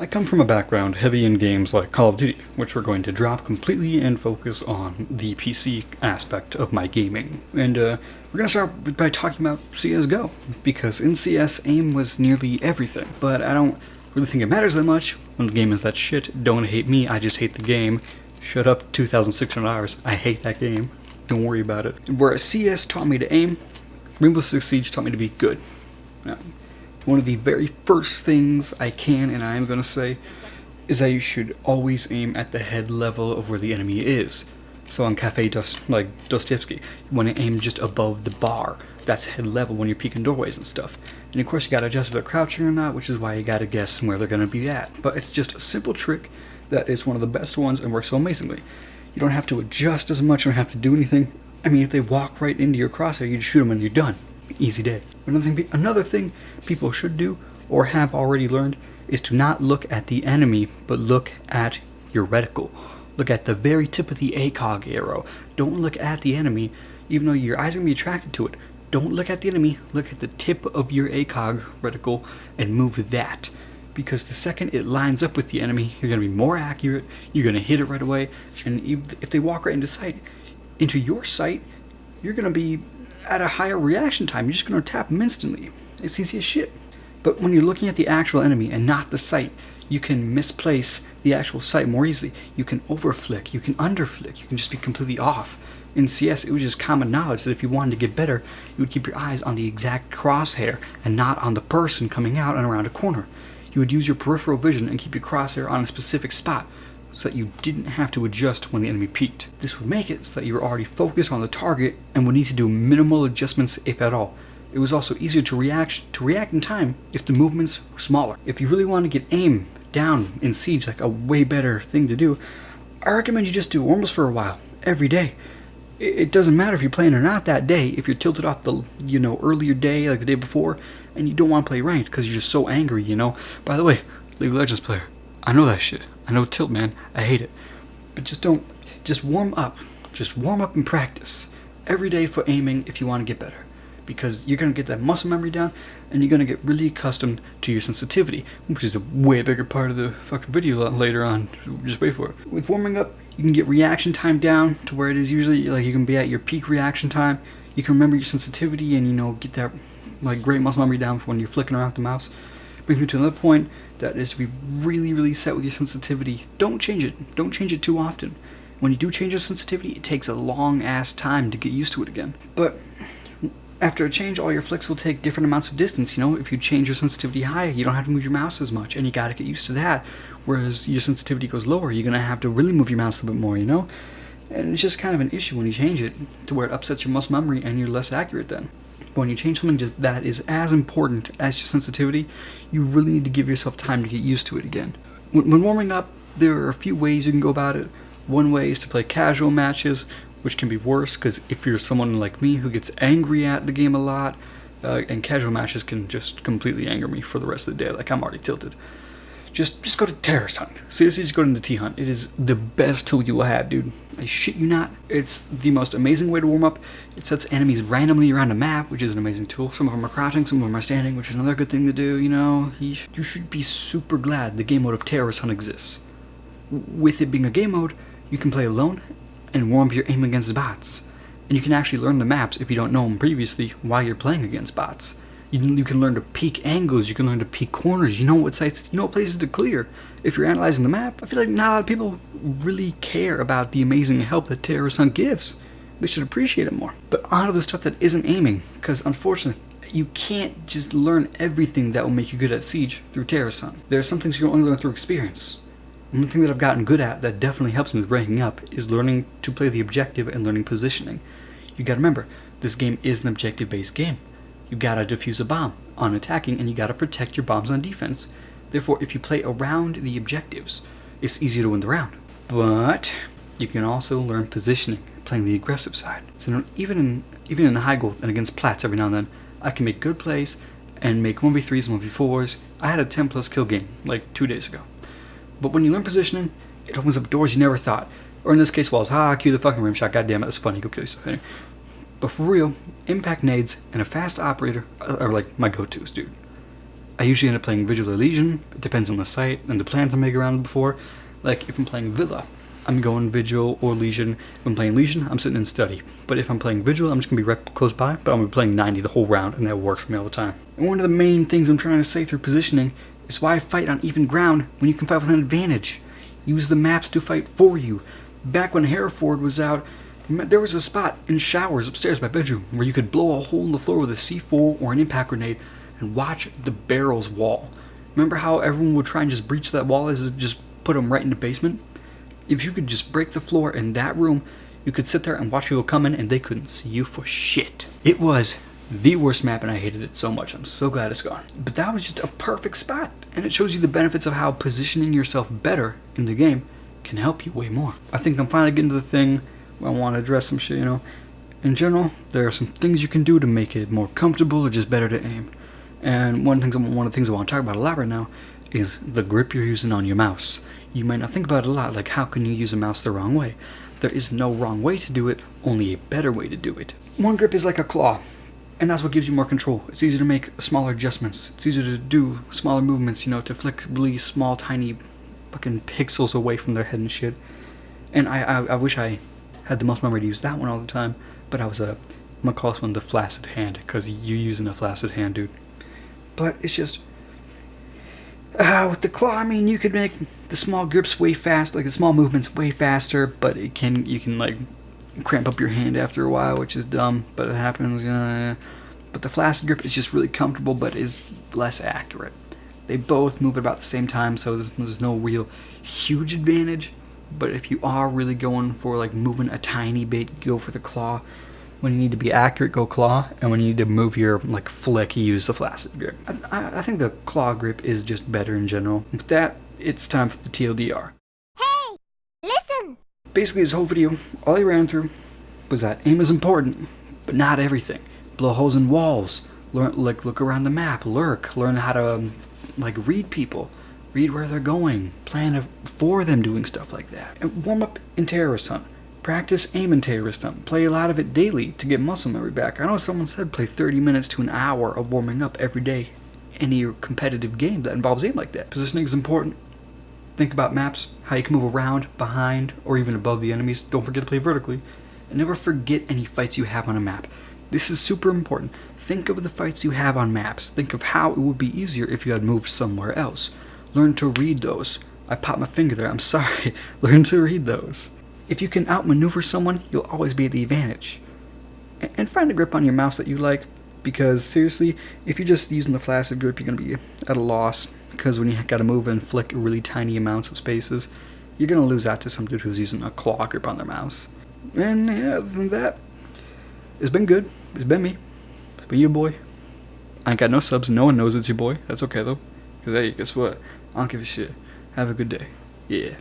I come from a background heavy in games like Call of Duty, which we're going to drop completely and focus on the PC aspect of my gaming. And we're going to start by talking about CSGO, because in CS, aim was nearly everything. But I don't really think it matters that much when the game is that shit. Don't hate me, I just hate the game. Shut up, 2,600 hours. I hate that game. Don't worry about it. Whereas CS taught me to aim, Rainbow Six Siege taught me to be good. Now, one of the very first things I can and I am going to say is that you should always aim at the head level of where the enemy is. So on Cafe Dostoevsky, you want to aim just above the bar. That's head level when you're peeking doorways and stuff. And of course you got to adjust if they're crouching or not, which is why you got to guess where they're going to be at. But it's just a simple trick that is one of the best ones and works so amazingly. You don't have to adjust as much, you don't have to do anything. I mean, if they walk right into your crosshair, you just shoot them and you're done. Easy day. Another thing people should do, or have already learned, is to not look at the enemy, but look at your reticle. Look at the very tip of the ACOG arrow. Don't look at the enemy, even though your eyes are going to be attracted to it. Don't look at the enemy, look at the tip of your ACOG reticle and move that. Because the second it lines up with the enemy, you're going to be more accurate, you're going to hit it right away, and if they walk right into your sight, you're going to be at a higher reaction time. You're just going to tap them instantly. It's easy as shit. But when you're looking at the actual enemy and not the sight, you can misplace the actual sight more easily. You can overflick, you can underflick, you can just be completely off. In CS, it was just common knowledge that if you wanted to get better, you would keep your eyes on the exact crosshair and not on the person coming out and around a corner. You would use your peripheral vision and keep your crosshair on a specific spot, so that you didn't have to adjust when the enemy peeked. This would make it so that you were already focused on the target and would need to do minimal adjustments, if at all. It was also easier to react in time if the movements were smaller. If you really want to get aim down in Siege, like a way better thing to do, I recommend you just do Wormholes for a while, every day. It doesn't matter if you're playing or not that day. If you're tilted off the earlier day, like the day before, and you don't want to play ranked because you're just so angry, By the way, League of Legends player, I know that shit. I know tilt, man. I hate it. But just warm up. Just warm up and practice every day for aiming if you want to get better. Because you're going to get that muscle memory down, and you're going to get really accustomed to your sensitivity, which is a way bigger part of the fucking video later on. Just wait for it. With warming up, you can get reaction time down to where it is usually, like you can be at your peak reaction time. You can remember your sensitivity and, get that great muscle memory down for when you're flicking around with the mouse. Brings me to another point, that is to be really, really set with your sensitivity. Don't change it. Don't change it too often. When you do change your sensitivity, it takes a long-ass time to get used to it again. But after a change, all your flicks will take different amounts of distance. If you change your sensitivity higher, you don't have to move your mouse as much, and you gotta get used to that. Whereas your sensitivity goes lower, you're gonna have to really move your mouse a little bit more, And it's just kind of an issue when you change it to where it upsets your muscle memory and you're less accurate then. But when you change something that is as important as your sensitivity, you really need to give yourself time to get used to it again. When warming up, there are a few ways you can go about it. One way is to play casual matches, which can be worse, because if you're someone like me who gets angry at the game a lot, and casual matches can just completely anger me for the rest of the day, like I'm already tilted. Just go to Terrorist Hunt. Seriously, just go to the T-Hunt. It is the best tool you will have, dude. I shit you not. It's the most amazing way to warm up. It sets enemies randomly around a map, which is an amazing tool. Some of them are crouching, some of them are standing, which is another good thing to do, You should be super glad the game mode of Terrorist Hunt exists. With it being a game mode, you can play alone and warm up your aim against bots. And you can actually learn the maps if you don't know them previously while you're playing against bots. You can learn to peek angles, you can learn to peek corners, you know what sites, you know what places to clear. If you're analyzing the map, I feel like not a lot of people really care about the amazing help that Terrorist Hunt gives. They should appreciate it more. But on to the stuff that isn't aiming, because unfortunately, you can't just learn everything that will make you good at Siege through Terrorist Hunt. There are some things you can only learn through experience. One thing that I've gotten good at that definitely helps me with ranking up is learning to play the objective and learning positioning. You gotta remember, this game is an objective-based game. You gotta defuse a bomb on attacking, and you gotta protect your bombs on defense. Therefore, if you play around the objectives, it's easier to win the round. But you can also learn positioning, playing the aggressive side. So even in high gold and against plats every now and then, I can make good plays and make 1v3s and 1v4s. I had a 10 plus kill game like 2 days ago. But when you learn positioning, it opens up doors you never thought. Or in this case, walls. Cue the fucking rim shot. Goddamn it, that's funny. Go kill yourself. Anyway. But for real, impact nades and a fast operator are like my go-tos, dude. I usually end up playing Vigil or Legion. It depends on the site and the plans I make around it before. Like, if I'm playing Villa, I'm going Vigil or Legion. If I'm playing Legion, I'm sitting in Study. But if I'm playing Vigil, I'm just going to be right close by, but I'm going to be playing 90 the whole round, and that works for me all the time. And one of the main things I'm trying to say through positioning is why fight on even ground when you can fight with an advantage. Use the maps to fight for you. Back when Hereford was out, there was a spot in showers upstairs by bedroom where you could blow a hole in the floor with a C4 or an impact grenade and watch the barrels wall. Remember how everyone would try and just breach that wall as it just put them right in the basement? If you could just break the floor in that room, you could sit there and watch people come in and they couldn't see you for shit. It was the worst map and I hated it so much. I'm so glad it's gone. But that was just a perfect spot, and it shows you the benefits of how positioning yourself better in the game can help you way more. I think I'm finally getting to the thing where I want to address some shit, In general, there are some things you can do to make it more comfortable or just better to aim. And one of the things I want to talk about a lot right now is the grip you're using on your mouse. You might not think about it a lot, like how can you use a mouse the wrong way? There is no wrong way to do it, only a better way to do it. One grip is like a claw, and that's what gives you more control. It's easier to make smaller adjustments. It's easier to do smaller movements, to flick really small, tiny fucking pixels away from their head and shit. And I wish I had the most memory to use that one all the time, but I'm gonna call this one the flaccid hand, because you're using a flaccid hand, dude. But it's just, with the claw, you could make the small grips way fast, like the small movements way faster, but you can like cramp up your hand after a while, which is dumb, but it happens. But the flaccid grip is just really comfortable, but is less accurate. They both move at about the same time, so there's no real huge advantage. But if you are really going for like moving a tiny bit, go for the claw. When you need to be accurate, go claw, and when you need to move your flick, you use the flaccid grip. I think the claw grip is just better in general. With that, it's time for the TLDR. Hey, listen! Basically, this whole video, all I ran through was that aim is important, but not everything. Blow holes in walls, look around the map, lurk, learn how to read people, read where they're going, plan for them doing stuff like that, and warm up in Terrorist Hunt. Practice aim in Terrorist Hunt. Play a lot of it daily to get muscle memory back. I know someone said play 30 minutes to an hour of warming up every day. Any competitive game that involves aim like that. Positioning is important. Think about maps, how you can move around, behind, or even above the enemies. Don't forget to play vertically. And never forget any fights you have on a map. This is super important. Think of the fights you have on maps. Think of how it would be easier if you had moved somewhere else. Learn to read those. I popped my finger there, I'm sorry. Learn to read those. If you can outmaneuver someone, you'll always be at the advantage. And find a grip on your mouse that you like, because seriously, if you're just using the flaccid grip, you're going to be at a loss, because when you got to move and flick really tiny amounts of spaces, you're going to lose out to some dude who's using a claw grip on their mouse. And yeah, other than that, it's been good. It's been me. It's been your boy. I ain't got no subs. No one knows it's your boy. That's okay, though. Because hey, guess what? I don't give a shit. Have a good day. Yeah.